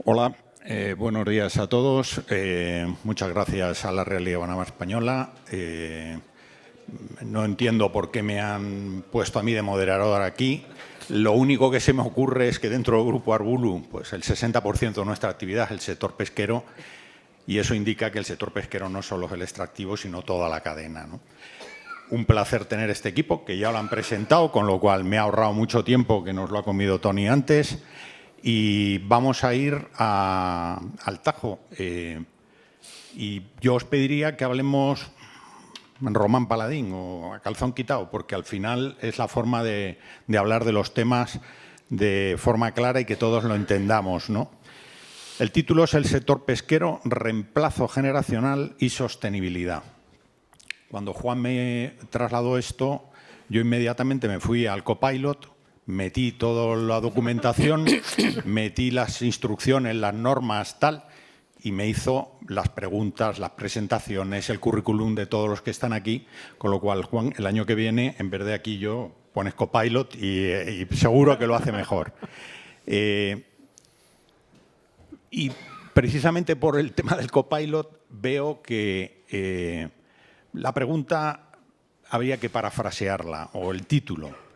Hola, buenos días a todos. Muchas gracias a la Real Liga Banama Española. No entiendo por qué me han puesto a mí de moderador aquí. Lo único que se me ocurre es que dentro del Grupo Arbulu, pues el 60% de nuestra actividad es el sector pesquero, y eso indica que el sector pesquero no solo es el extractivo, sino toda la cadena, ¿no? Un placer tener este equipo, que ya lo han presentado, con lo cual me ha ahorrado mucho tiempo, que nos lo ha comido Tony antes. Y vamos a ir al tajo. Y yo os pediría que hablemos en Román Paladín o a calzón quitado, porque al final es la forma de hablar de los temas de forma clara y que todos lo entendamos, ¿no? El título es El sector pesquero, reemplazo generacional y sostenibilidad. Cuando Juan me trasladó esto, yo inmediatamente me fui al Copilot, metí toda la documentación, metí las instrucciones, las normas, tal, y me hizo las preguntas, las presentaciones, el currículum de todos los que están aquí, con lo cual, Juan, el año que viene, en vez de aquí yo, pones Copilot y seguro que lo hace mejor. Y precisamente por el tema del Copilot veo que la pregunta habría que parafrasearla, o el título.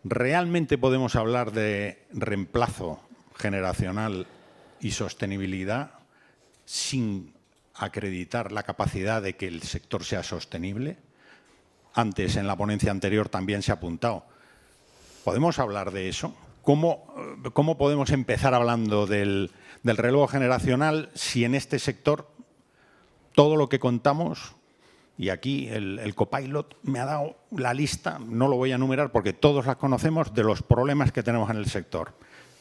¿Realmente podemos hablar de reemplazo generacional y sostenibilidad sin acreditar la capacidad de que el sector sea sostenible? Antes, en la ponencia anterior, también se ha apuntado. ¿Podemos hablar de eso? ¿Cómo podemos empezar hablando del relevo generacional si en este sector todo lo que contamos... Y aquí el Copilot me ha dado la lista, no lo voy a enumerar porque todos las conocemos, de los problemas que tenemos en el sector.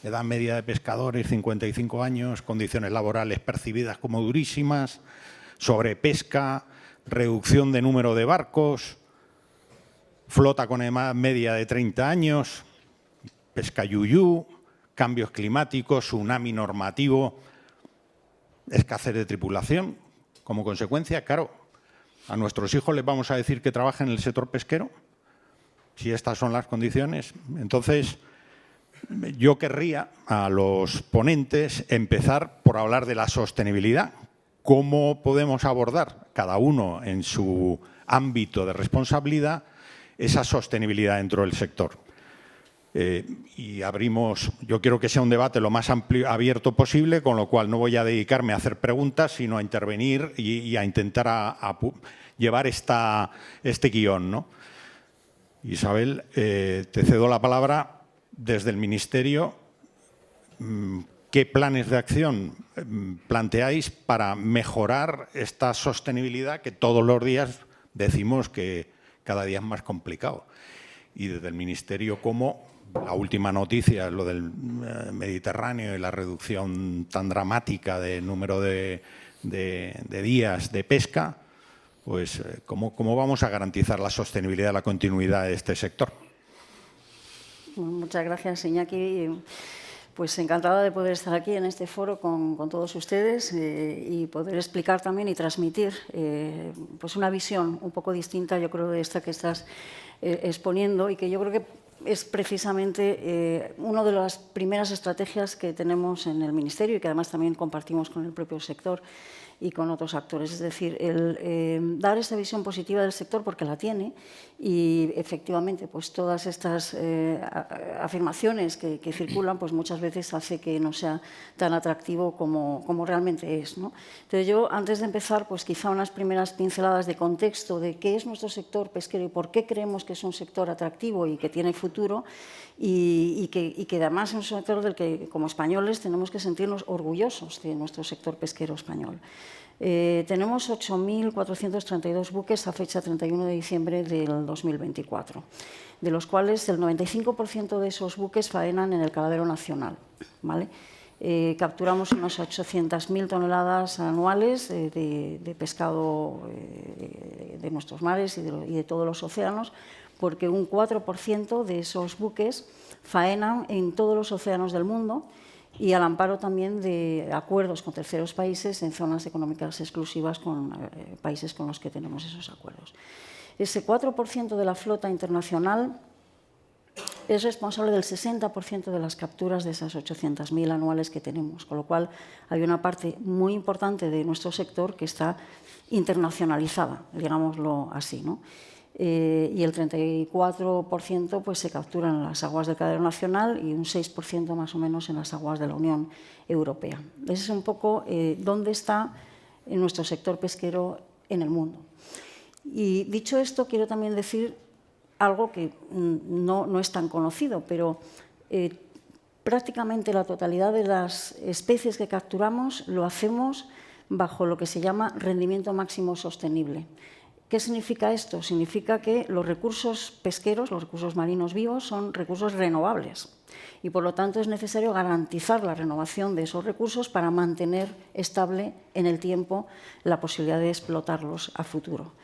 Edad media de pescadores, 55 años, condiciones laborales percibidas como durísimas, sobrepesca, reducción de número de barcos, flota con edad media de 30 años, pesca yuyú, cambios climáticos, tsunami normativo, escasez de tripulación. Como consecuencia, claro, ¿a nuestros hijos les vamos a decir que trabajen en el sector pesquero? Si estas son las condiciones. Entonces, yo querría a los ponentes empezar por hablar de la sostenibilidad. ¿Cómo podemos abordar, cada uno en su ámbito de responsabilidad, esa sostenibilidad dentro del sector? Y abrimos, yo quiero que sea un debate lo más amplio, abierto posible, con lo cual no voy a dedicarme a hacer preguntas, sino a intervenir y a intentar a llevar este guión, ¿no? Isabel, te cedo la palabra. Desde el Ministerio, ¿qué planes de acción planteáis para mejorar esta sostenibilidad que todos los días decimos que cada día es más complicado? Y desde el Ministerio, ¿cómo? La última noticia es lo del Mediterráneo y la reducción tan dramática del número de días de pesca. Pues, ¿cómo vamos a garantizar la sostenibilidad, la continuidad de este sector? Muchas gracias, Iñaki. Pues encantada de poder estar aquí en este foro con todos ustedes y poder explicar también y transmitir pues una visión un poco distinta, yo creo, de esta que estás exponiendo, y que yo creo que es precisamente una de las primeras estrategias que tenemos en el Ministerio y que además también compartimos con el propio sector y con otros actores. Es decir, el dar esta visión positiva del sector, porque la tiene, y efectivamente pues todas estas afirmaciones que circulan pues muchas veces hace que no sea tan atractivo como realmente es, ¿no? Entonces yo, antes de empezar, pues quizá unas primeras pinceladas de contexto de qué es nuestro sector pesquero y por qué creemos que es un sector atractivo y que tiene futuro, y que además es un sector del que como españoles tenemos que sentirnos orgullosos de nuestro sector pesquero español. Tenemos 8.432 buques a fecha 31 de diciembre del 2024, de los cuales el 95% de esos buques faenan en el caladero nacional, ¿vale? Capturamos unas 800.000 toneladas anuales de pescado de nuestros mares y de todos los océanos, porque un 4% de esos buques faenan en todos los océanos del mundo, y al amparo también de acuerdos con terceros países en zonas económicas exclusivas con países con los que tenemos esos acuerdos. Ese 4% de la flota internacional es responsable del 60% de las capturas de esas 800.000 anuales que tenemos, con lo cual hay una parte muy importante de nuestro sector que está internacionalizada, digámoslo así, ¿no? Y el 34% pues, se captura en las aguas del Cadero Nacional y un 6% más o menos en las aguas de la Unión Europea. Ese es un poco dónde está nuestro sector pesquero en el mundo. Y dicho esto, quiero también decir algo que no es tan conocido, pero prácticamente la totalidad de las especies que capturamos lo hacemos bajo lo que se llama rendimiento máximo sostenible. ¿Qué significa esto? Significa que los recursos pesqueros, los recursos marinos vivos, son recursos renovables y, por lo tanto, es necesario garantizar la renovación de esos recursos para mantener estable en el tiempo la posibilidad de explotarlos a futuro.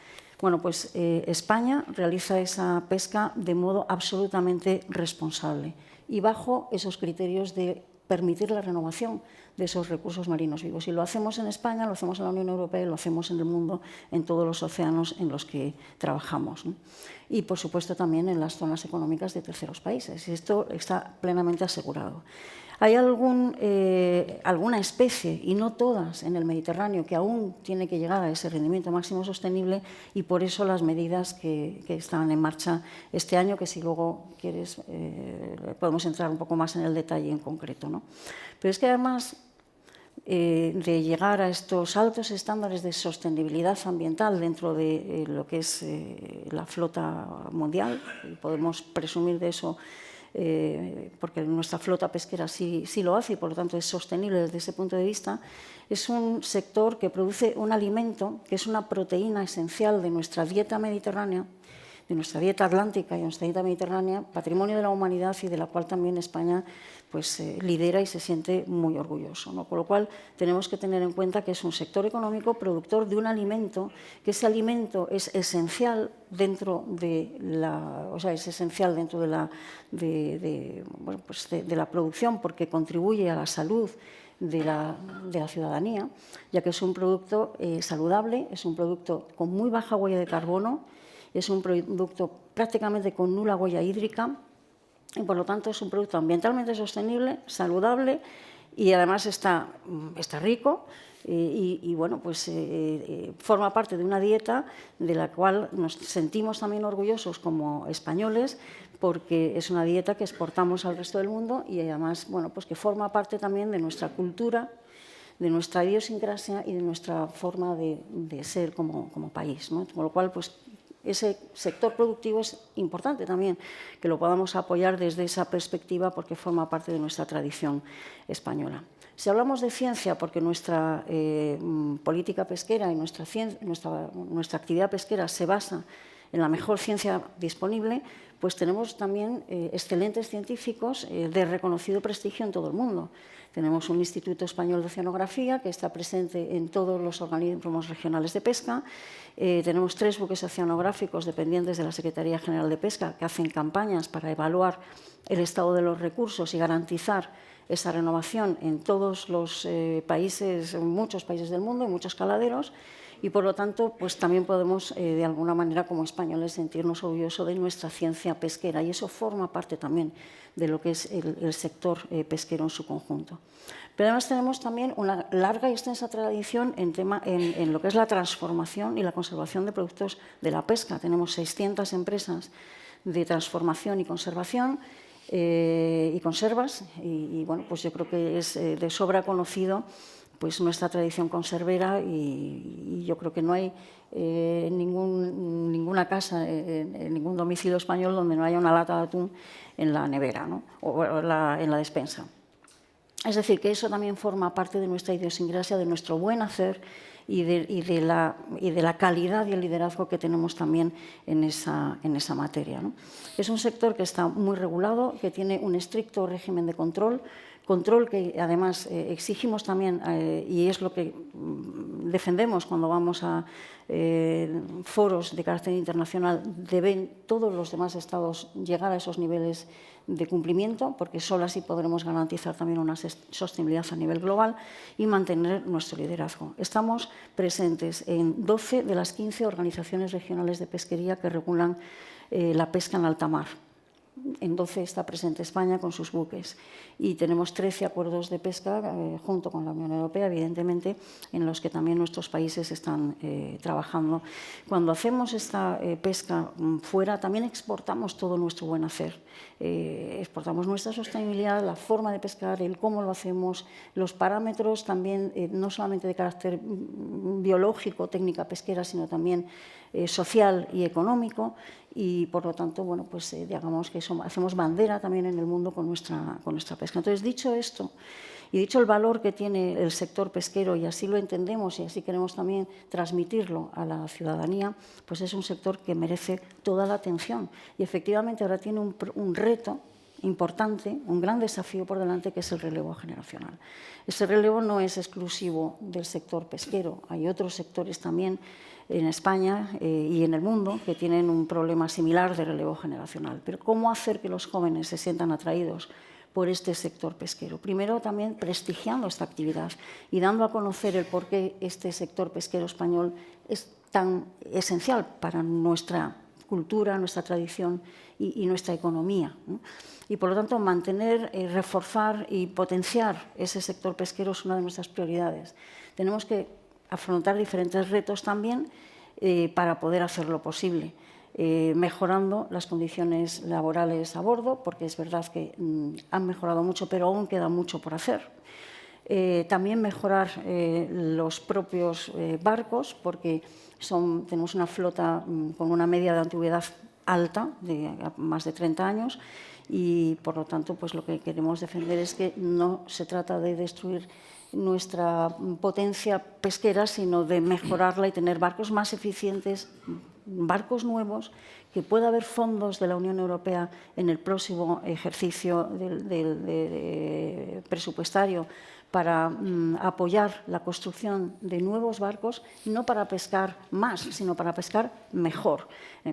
Bueno, pues España realiza esa pesca de modo absolutamente responsable y bajo esos criterios de permitir la renovación de esos recursos marinos vivos. Y lo hacemos en España, lo hacemos en la Unión Europea y lo hacemos en el mundo, en todos los océanos en los que trabajamos, ¿no? Y, por supuesto, también en las zonas económicas de terceros países. Y esto está plenamente asegurado. Hay alguna especie, y no todas, en el Mediterráneo, que aún tiene que llegar a ese rendimiento máximo sostenible y por eso las medidas que están en marcha este año, que si luego quieres podemos entrar un poco más en el detalle en concreto, ¿no? Pero es que además de llegar a estos altos estándares de sostenibilidad ambiental dentro de lo que es la flota mundial, y podemos presumir de eso porque nuestra flota pesquera sí lo hace y por lo tanto es sostenible desde ese punto de vista, es un sector que produce un alimento que es una proteína esencial de nuestra dieta mediterránea, de nuestra dieta atlántica y nuestra dieta mediterránea, patrimonio de la humanidad y de la cual también España pues, lidera y se siente muy orgulloso, ¿no? Con lo cual tenemos que tener en cuenta que es un sector económico productor de un alimento, que ese alimento es esencial dentro de la, o sea, es esencial dentro de la producción porque contribuye a la salud de la ciudadanía, ya que es un producto saludable, es un producto con muy baja huella de carbono, es un producto prácticamente con nula huella hídrica y, por lo tanto, es un producto ambientalmente sostenible, saludable y, además, está rico y bueno, pues forma parte de una dieta de la cual nos sentimos también orgullosos como españoles porque es una dieta que exportamos al resto del mundo y, además, bueno, pues que forma parte también de nuestra cultura, de nuestra idiosincrasia y de nuestra forma de ser como país, ¿no? Con lo cual, pues, ese sector productivo es importante también que lo podamos apoyar desde esa perspectiva porque forma parte de nuestra tradición española. Si hablamos de ciencia, porque nuestra política pesquera y nuestra actividad pesquera se basa en la mejor ciencia disponible, pues tenemos también excelentes científicos de reconocido prestigio en todo el mundo. Tenemos un Instituto Español de Oceanografía que está presente en todos los organismos regionales de pesca. Tenemos 3 buques oceanográficos dependientes de la Secretaría General de Pesca que hacen campañas para evaluar el estado de los recursos y garantizar esa renovación en todos los países, en muchos países del mundo, en muchos caladeros. Y, por lo tanto, pues también podemos, de alguna manera, como españoles, sentirnos orgullosos de nuestra ciencia pesquera. Y eso forma parte también de lo que es el sector pesquero en su conjunto. Pero además tenemos también una larga y extensa tradición en lo que es la transformación y la conservación de productos de la pesca. Tenemos 600 empresas de transformación y conservación y conservas. Y bueno, pues yo creo que es de sobra conocido pues nuestra tradición conservera y yo creo que no hay ninguna casa, ningún domicilio español donde no haya una lata de atún en la nevera, ¿no? O en la despensa. Es decir, que eso también forma parte de nuestra idiosincrasia, de nuestro buen hacer y de la calidad y el liderazgo que tenemos también en esa materia, ¿no? Es un sector que está muy regulado, que tiene un estricto régimen de control que además exigimos también y es lo que defendemos cuando vamos a foros de carácter internacional. Deben todos los demás estados llegar a esos niveles de cumplimiento porque solo así podremos garantizar también una sostenibilidad a nivel global y mantener nuestro liderazgo. Estamos presentes en 12 de las 15 organizaciones regionales de pesquería que regulan la pesca en alta mar. En 12 está presente España con sus buques y tenemos 13 acuerdos de pesca junto con la Unión Europea, evidentemente, en los que también nuestros países están trabajando. Cuando hacemos esta pesca fuera, también exportamos todo nuestro buen hacer. Exportamos nuestra sostenibilidad, la forma de pescar, el cómo lo hacemos, los parámetros también, no solamente de carácter biológico, técnica pesquera, sino también social y económico, y por lo tanto, bueno, pues digamos que hacemos bandera también en el mundo con nuestra pesca. Entonces, dicho esto, y dicho el valor que tiene el sector pesquero, y así lo entendemos y así queremos también transmitirlo a la ciudadanía, pues es un sector que merece toda la atención. Y efectivamente ahora tiene un reto importante, un gran desafío por delante, que es el relevo generacional. Ese relevo no es exclusivo del sector pesquero, hay otros sectores también en España y en el mundo que tienen un problema similar de relevo generacional. Pero ¿cómo hacer que los jóvenes se sientan atraídos por este sector pesquero? Primero, también prestigiando esta actividad y dando a conocer el por qué este sector pesquero español es tan esencial para nuestra cultura, nuestra tradición y nuestra economía, ¿no? Y, por lo tanto, mantener, reforzar y potenciar ese sector pesquero es una de nuestras prioridades. Tenemos que afrontar diferentes retos también para poder hacerlo posible, mejorando las condiciones laborales a bordo, porque es verdad que han mejorado mucho, pero aún queda mucho por hacer. También mejorar los propios barcos, porque tenemos una flota con una media de antigüedad alta, de más de 30 años, y por lo tanto pues lo que queremos defender es que no se trata de destruir nuestra potencia pesquera, sino de mejorarla y tener barcos más eficientes, barcos nuevos, que pueda haber fondos de la Unión Europea en el próximo ejercicio presupuestario para apoyar la construcción de nuevos barcos, no para pescar más, sino para pescar mejor,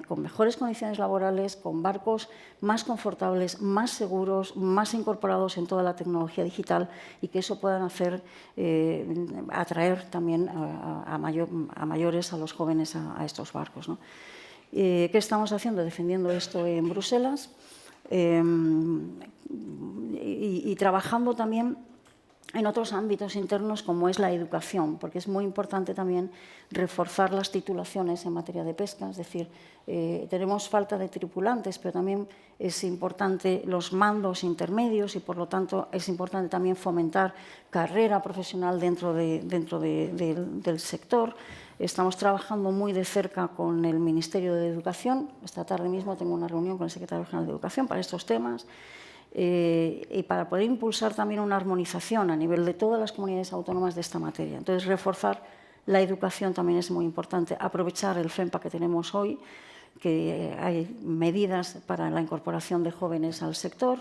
con mejores condiciones laborales, con barcos más confortables, más seguros, más incorporados en toda la tecnología digital, y que eso puedan atraer también a mayores, a los jóvenes, a estos barcos, ¿no? ¿Qué estamos haciendo? Defendiendo esto en Bruselas y trabajando también en otros ámbitos internos, como es la educación, porque es muy importante también reforzar las titulaciones en materia de pesca. Es decir, tenemos falta de tripulantes, pero también es importante los mandos intermedios y, por lo tanto, es importante también fomentar carrera profesional dentro del sector. Estamos trabajando muy de cerca con el Ministerio de Educación. Esta tarde mismo tengo una reunión con el Secretario General de Educación para estos temas. Y para poder impulsar también una armonización a nivel de todas las comunidades autónomas de esta materia. Entonces, reforzar la educación también es muy importante. Aprovechar el FEMPA que tenemos hoy, que hay medidas para la incorporación de jóvenes al sector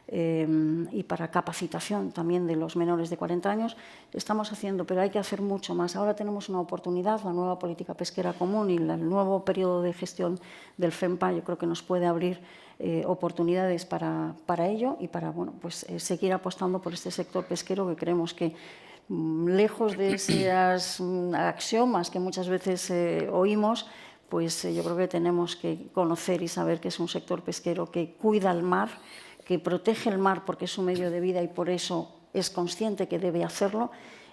y para capacitación también de los menores de 40 años. Estamos haciendo, pero hay que hacer mucho más. Ahora tenemos una oportunidad, la nueva política pesquera común y el nuevo periodo de gestión del FEMPA, yo creo que nos puede abrir oportunidades para ello y para pues, seguir apostando por este sector pesquero, que creemos que, lejos de esos axiomas que muchas veces oímos, pues yo creo que tenemos que conocer y saber que es un sector pesquero que cuida el mar, que protege el mar porque es su medio de vida y por eso es consciente que debe hacerlo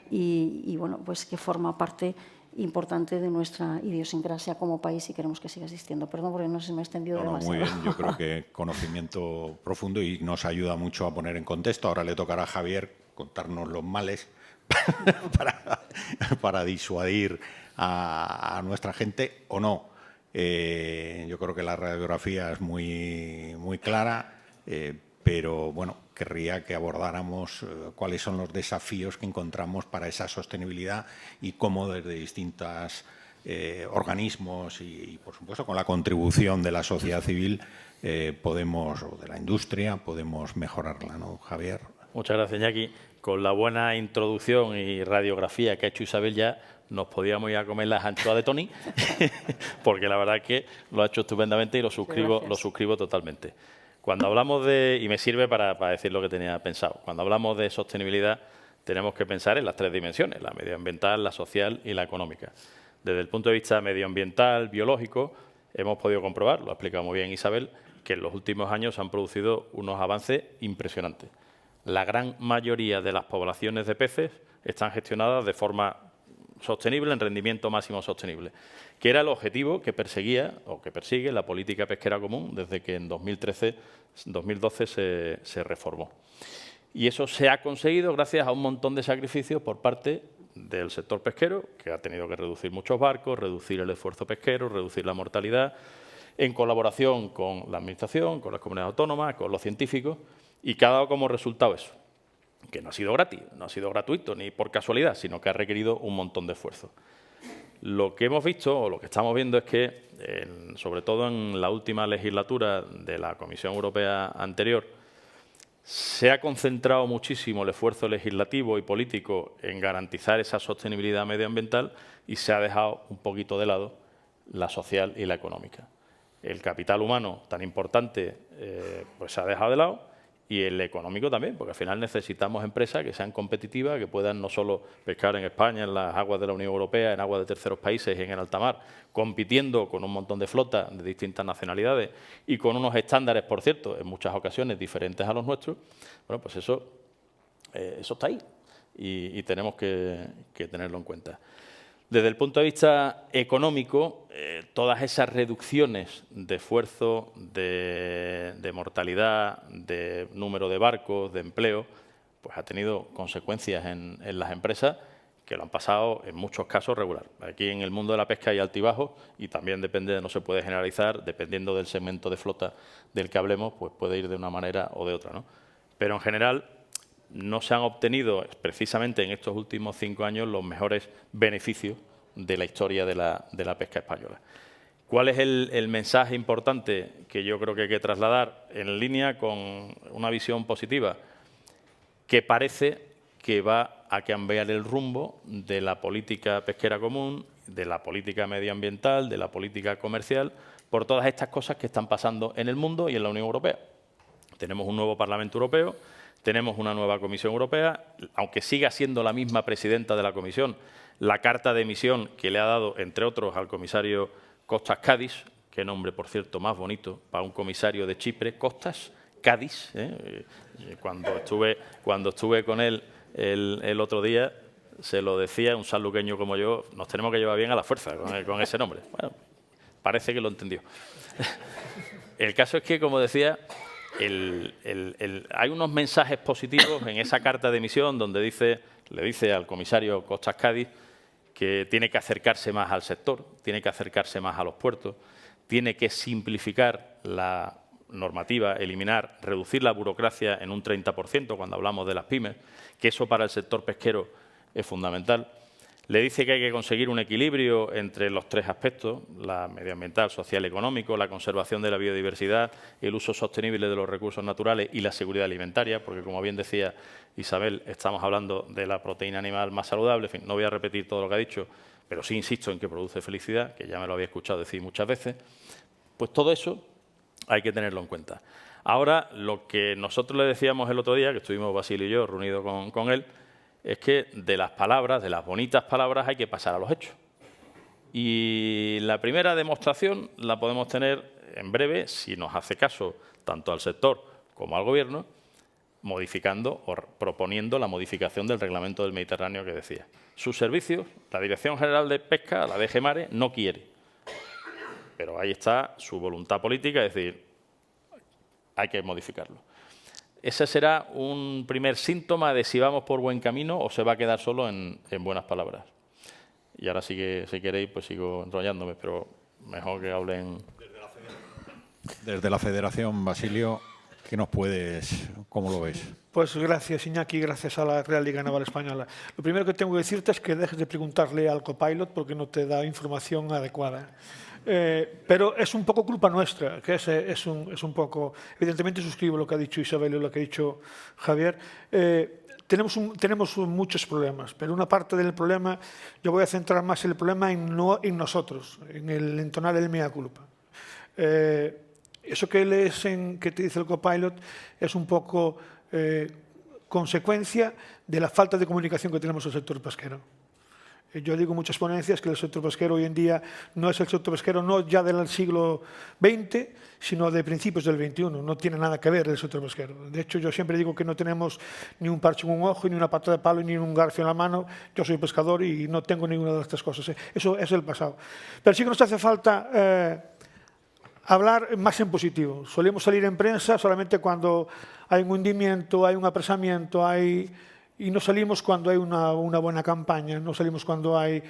y bueno, pues que forma parte importante de nuestra idiosincrasia como país y queremos que siga existiendo. Perdón porque no se me ha extendido demasiado. Muy bien, yo creo que conocimiento profundo y nos ayuda mucho a poner en contexto. Ahora le tocará a Javier contarnos los males para disuadir a nuestra gente o no. Yo creo que la radiografía es muy clara, pero bueno, querría que abordáramos cuáles son los desafíos que encontramos para esa sostenibilidad y cómo desde distintos organismos y, por supuesto, con la contribución de la sociedad civil podemos, o de la industria, podemos mejorarla, ¿no, Javier? Muchas gracias, Iñaki. Con la buena introducción y radiografía que ha hecho Isabel ya nos podíamos ir a comer las anchoas de Tony, porque la verdad es que lo ha hecho estupendamente y lo suscribo totalmente. Cuando hablamos de, y me sirve para decir lo que tenía pensado, cuando hablamos de sostenibilidad tenemos que pensar en las tres dimensiones, la medioambiental, la social y la económica. Desde el punto de vista medioambiental, biológico, hemos podido comprobar, lo ha explicado muy bien Isabel, que en los últimos años han producido unos avances impresionantes. La gran mayoría de las poblaciones de peces están gestionadas de forma sostenible, en rendimiento máximo sostenible, que era el objetivo que perseguía o que persigue la política pesquera común desde que en 2012 se reformó. Y eso se ha conseguido gracias a un montón de sacrificios por parte del sector pesquero, que ha tenido que reducir muchos barcos, reducir el esfuerzo pesquero, reducir la mortalidad, en colaboración con la Administración, con las comunidades autónomas, con los científicos, y que ha dado como resultado eso, que no ha sido gratis, no ha sido gratuito ni por casualidad, sino que ha requerido un montón de esfuerzo. Lo que hemos visto, o lo que estamos viendo, es que, sobre todo en la última legislatura de la Comisión Europea anterior, se ha concentrado muchísimo el esfuerzo legislativo y político en garantizar esa sostenibilidad medioambiental y se ha dejado un poquito de lado la social y la económica. El capital humano tan importante pues se ha dejado de lado, y el económico también, porque al final necesitamos empresas que sean competitivas, que puedan no solo pescar en España, en las aguas de la Unión Europea, en aguas de terceros países y en el alta mar, compitiendo con un montón de flotas de distintas nacionalidades y con unos estándares, por cierto, en muchas ocasiones diferentes a los nuestros. Bueno, pues eso está ahí y tenemos que tenerlo en cuenta. Desde el punto de vista económico, todas esas reducciones de esfuerzo, de mortalidad, de número de barcos, de empleo, pues ha tenido consecuencias en las empresas que lo han pasado en muchos casos regular. Aquí en el mundo de la pesca hay altibajos y también depende, no se puede generalizar, dependiendo del segmento de flota del que hablemos, pues puede ir de una manera o de otra, ¿no? Pero en general no se han obtenido precisamente en estos últimos 5 años los mejores beneficios de la historia de la pesca española. ¿Cuál es el mensaje importante que yo creo que hay que trasladar en línea con una visión positiva? Que parece que va a cambiar el rumbo de la política pesquera común, de la política medioambiental, de la política comercial, por todas estas cosas que están pasando en el mundo y en la Unión Europea. Tenemos un nuevo Parlamento Europeo, tenemos una nueva Comisión Europea, aunque siga siendo la misma presidenta de la Comisión, la carta de misión que le ha dado, entre otros, al comisario Costas Cádiz, qué nombre, por cierto, más bonito para un comisario de Chipre, Costas Cádiz. Cuando estuve con él el otro día, se lo decía, un sanluqueño como yo, nos tenemos que llevar bien a la fuerza con ese nombre. Bueno, parece que lo entendió. El caso es que, como decía, hay unos mensajes positivos en esa carta de misión donde le dice al comisario Costas Cádiz que tiene que acercarse más al sector, tiene que acercarse más a los puertos, tiene que simplificar la normativa, reducir la burocracia en un 30% cuando hablamos de las pymes, que eso para el sector pesquero es fundamental. Le dice que hay que conseguir un equilibrio entre los 3 aspectos, la medioambiental, social y económico, la conservación de la biodiversidad, el uso sostenible de los recursos naturales y la seguridad alimentaria, porque, como bien decía Isabel, estamos hablando de la proteína animal más saludable. En fin, no voy a repetir todo lo que ha dicho, pero sí insisto en que produce felicidad, que ya me lo había escuchado decir muchas veces. Pues todo eso hay que tenerlo en cuenta. Ahora, lo que nosotros le decíamos el otro día, que estuvimos Basilio y yo reunidos con él, es que de las palabras, de las bonitas palabras, hay que pasar a los hechos. Y la primera demostración la podemos tener en breve, si nos hace caso tanto al sector como al Gobierno, modificando o proponiendo la modificación del Reglamento del Mediterráneo que decía. Sus servicios, la Dirección General de Pesca, la DG Mare, no quiere. Pero ahí está su voluntad política, es decir, hay que modificarlo. Ese será un primer síntoma de si vamos por buen camino o se va a quedar solo en buenas palabras. Y ahora sí que, si queréis, pues sigo enrollándome, pero mejor que hablen. Desde la Federación, Basilio, ¿qué nos puedes, cómo lo ves? Pues gracias, Iñaki, gracias a la Real Liga Naval Española. Lo primero que tengo que decirte es que dejes de preguntarle al copilot porque no te da información adecuada. Pero es un poco culpa nuestra, que es un poco... Evidentemente suscribo lo que ha dicho Isabel y lo que ha dicho Javier. Tenemos muchos problemas, pero una parte del problema, yo voy a centrar más el problema en nosotros, en el entonar el mea culpa. Eso que lees que te dice el copilot es un poco consecuencia de la falta de comunicación que tenemos en el sector pesquero. Yo digo en muchas ponencias que el sector pesquero hoy en día no es el sector pesquero no ya del siglo XX, sino de principios del XXI. No tiene nada que ver el sector pesquero. De hecho, yo siempre digo que no tenemos ni un parche en un ojo, ni una pata de palo, ni un garfio en la mano. Yo soy pescador y no tengo ninguna de estas cosas. Eso es el pasado. Pero sí que nos hace falta hablar más en positivo. Solemos salir en prensa solamente cuando hay un hundimiento, hay un apresamiento, y no salimos cuando hay una buena campaña, no salimos cuando hay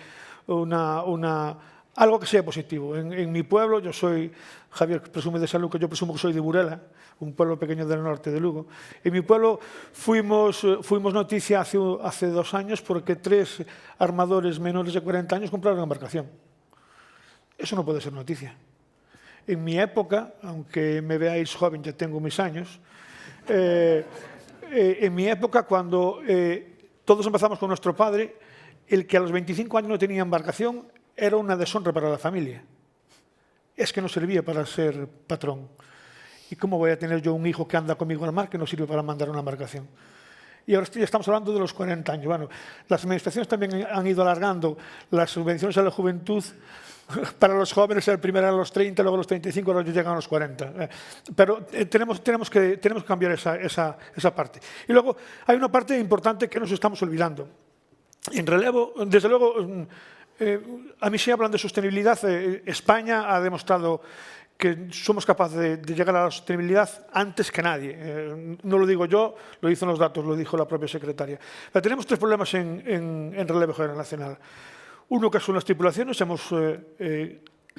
algo que sea positivo. En mi pueblo, yo soy, Javier presume de San Lucas, yo presumo que soy de Burela, un pueblo pequeño del norte de Lugo. En mi pueblo fuimos noticia hace 2 años porque 3 armadores menores de 40 años compraron una embarcación. Eso no puede ser noticia. En mi época, aunque me veáis joven, ya tengo mis años, en mi época, cuando todos empezamos con nuestro padre, el que a los 25 años no tenía embarcación era una deshonra para la familia. Es que no servía para ser patrón. ¿Y cómo voy a tener yo un hijo que anda conmigo al mar que no sirve para mandar una embarcación? Y ahora ya estamos hablando de los 40 años. Bueno, las administraciones también han ido alargando las subvenciones a la juventud. Para los jóvenes el primero a los 30, luego a los 35, luego llegan a los 40. Pero tenemos que cambiar esa parte. Y luego hay una parte importante que nos estamos olvidando. En relevo, desde luego, a mí se hablan de sostenibilidad. España ha demostrado que somos capaces de llegar a la sostenibilidad antes que nadie. No lo digo yo, lo dicen los datos, lo dijo la propia secretaria. Pero tenemos 3 problemas en relevo generacional. Uno que son las tripulaciones, hemos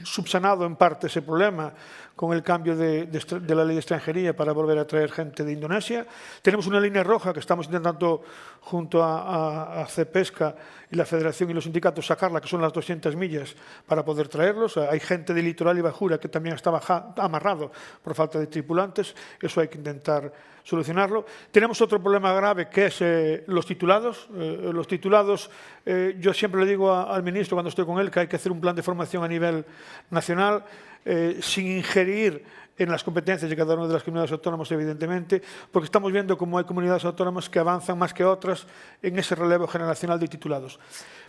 subsanado en parte ese problema con el cambio de la ley de extranjería para volver a traer gente de Indonesia. Tenemos una línea roja que estamos intentando junto a CEPESCA y la Federación y los sindicatos sacarla, que son las 200 millas para poder traerlos. Hay gente de litoral y bajura que también está amarrado por falta de tripulantes. Eso hay que intentar solucionarlo. Tenemos otro problema grave que es los titulados. Los titulados, yo siempre le digo al ministro cuando estoy con él que hay que hacer un plan de formación a nivel nacional sin ingerir en las competencias de cada una de las comunidades autónomas, evidentemente, porque estamos viendo cómo hay comunidades autónomas que avanzan más que otras en ese relevo generacional de titulados.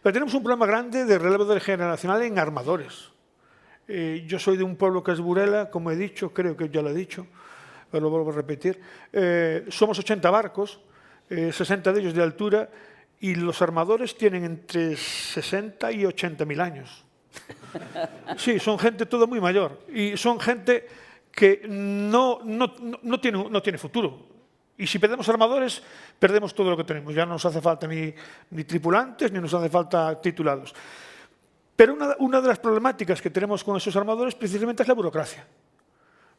Pero tenemos un problema grande de relevo generacional en armadores. Yo soy de un pueblo que es Burela, como he dicho, creo que ya lo he dicho, pero lo vuelvo a repetir. Somos 80 barcos, 60 de ellos de altura, y los armadores tienen entre 60 y 80.000 años. Sí, son gente todo muy mayor y son gente que no tiene futuro. Y si perdemos armadores, perdemos todo lo que tenemos. Ya no nos hace falta ni tripulantes, ni nos hace falta titulados. Pero una de las problemáticas que tenemos con esos armadores precisamente es la burocracia.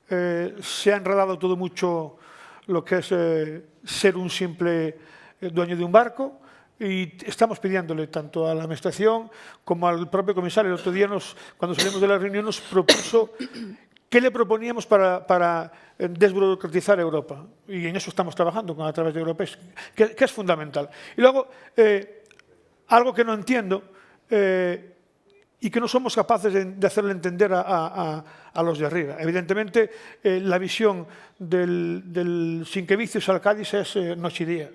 Se ha enredado todo mucho lo que es ser un simple dueño de un barco. Y estamos pidiéndole tanto a la Administración como al propio comisario. El otro día, cuando salimos de la reunión, nos propuso qué le proponíamos para desburocratizar Europa. Y en eso estamos trabajando a través de Europees, que es fundamental. Y luego, algo que no entiendo y que no somos capaces de hacerle entender a los de arriba. Evidentemente, la visión del sin que vicios al Cádiz es noche y día.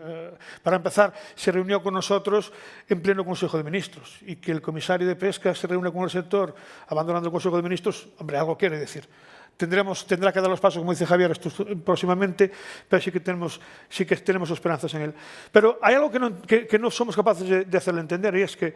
Para empezar, se reunió con nosotros en pleno Consejo de Ministros y que el comisario de Pesca se reúne con el sector abandonando el Consejo de Ministros, hombre, algo quiere decir. Tendrá que dar los pasos, como dice Javier, próximamente, pero sí que tenemos esperanzas en él. Pero hay algo que no somos capaces de hacerle entender, y es que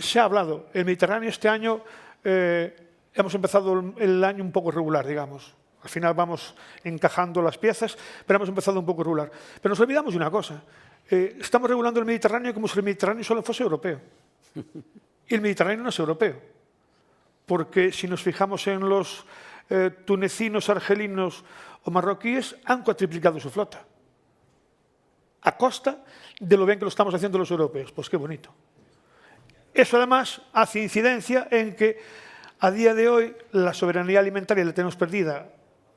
se ha hablado. El Mediterráneo este año hemos empezado el año un poco regular, digamos. Al final vamos encajando las piezas, pero hemos empezado un poco regular. Pero nos olvidamos de una cosa. Estamos regulando el Mediterráneo como si el Mediterráneo solo fuese europeo. Y el Mediterráneo no es europeo. Porque si nos fijamos en los tunecinos, argelinos o marroquíes, han cuatriplicado su flota. A costa de lo bien que lo estamos haciendo los europeos. Pues qué bonito. Eso además hace incidencia en que a día de hoy la soberanía alimentaria la tenemos perdida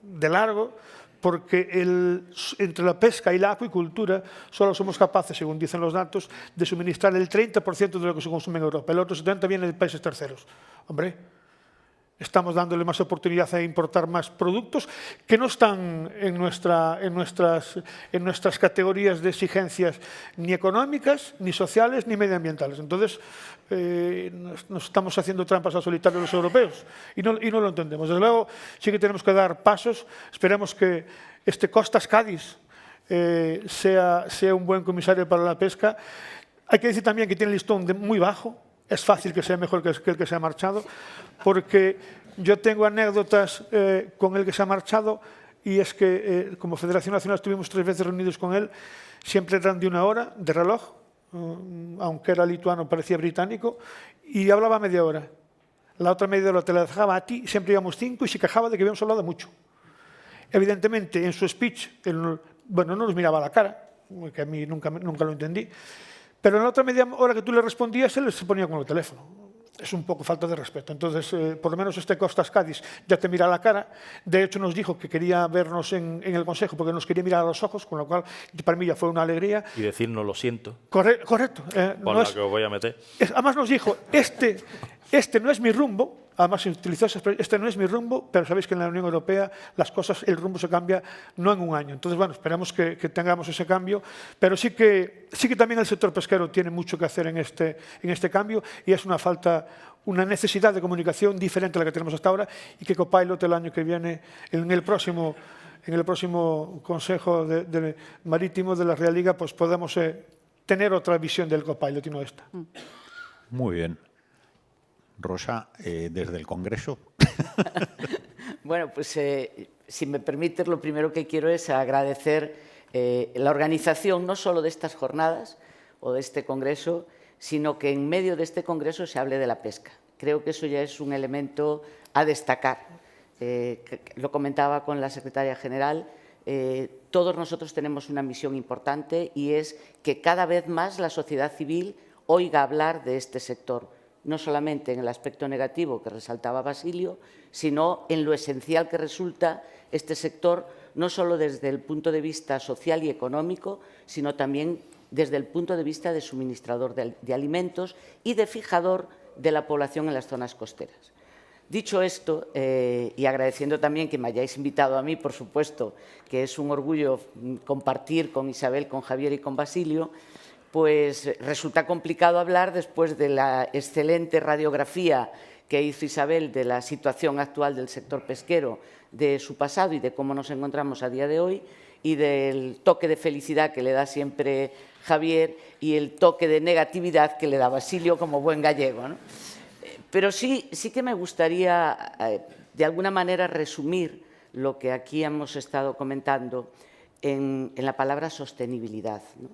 de largo porque entre la pesca y la acuicultura solo somos capaces, según dicen los datos, de suministrar el 30% de lo que se consume en Europa. El otro 70% viene de países terceros. Hombre, Estamos dándole más oportunidad a importar más productos que no están en nuestras categorías de exigencias ni económicas, ni sociales, ni medioambientales. Entonces, nos estamos haciendo trampas al solitario los europeos y no lo entendemos. Desde luego, sí que tenemos que dar pasos. Esperemos que este Costas Cádiz sea un buen comisario para la pesca. Hay que decir también que tiene el listón muy bajo. Es fácil que sea mejor que el que se ha marchado, porque yo tengo anécdotas con el que se ha marchado, y es que como Federación Nacional estuvimos 3 veces reunidos con él, siempre eran de 1 hora de reloj, aunque era lituano parecía británico, y hablaba media hora. La otra media hora te la dejaba a ti, siempre íbamos 5 y se quejaba de que habíamos hablado mucho. Evidentemente, en su speech, bueno, no nos miraba a la cara, que a mí nunca lo entendí, pero en la otra media hora que tú le respondías, él se ponía con el teléfono. Es un poco falta de respeto. Entonces, por lo menos este Costas Cádiz ya te mira a la cara. De hecho, nos dijo que quería vernos en el Consejo porque nos quería mirar a los ojos, con lo cual para mí ya fue una alegría. Y decirnos lo siento. Correcto. Por la que os voy a meter. Además nos dijo, este no es mi rumbo. Además, utilizó esa expresión, este no es mi rumbo, pero sabéis que en la Unión Europea las cosas, el rumbo se cambia no en un año. Entonces, bueno, esperemos que tengamos ese cambio, pero sí que también el sector pesquero tiene mucho que hacer en este cambio, y es una necesidad de comunicación diferente a la que tenemos hasta ahora, y que Copilot el año que viene, en el próximo Consejo Marítimo de la Real Liga, pues podamos tener otra visión del Copilot y no esta. Muy bien. Rosa, desde el Congreso. Bueno, pues si me permites, lo primero que quiero es agradecer la organización no solo de estas jornadas o de este Congreso, sino que en medio de este Congreso se hable de la pesca. Creo que eso ya es un elemento a destacar. Lo comentaba con la secretaria general, todos nosotros tenemos una misión importante, y es que cada vez más la sociedad civil oiga hablar de este sector, no solamente en el aspecto negativo que resaltaba Basilio, sino en lo esencial que resulta este sector, no solo desde el punto de vista social y económico, sino también desde el punto de vista de suministrador de alimentos y de fijador de la población en las zonas costeras. Dicho esto, y agradeciendo también que me hayáis invitado a mí, por supuesto, que es un orgullo compartir con Isabel, con Javier y con Basilio, pues resulta complicado hablar después de la excelente radiografía que hizo Isabel de la situación actual del sector pesquero, de su pasado y de cómo nos encontramos a día de hoy, y del toque de felicidad que le da siempre Javier y el toque de negatividad que le da Basilio como buen gallego, ¿no? Pero sí que me gustaría, de alguna manera, resumir lo que aquí hemos estado comentando en la palabra sostenibilidad, ¿no?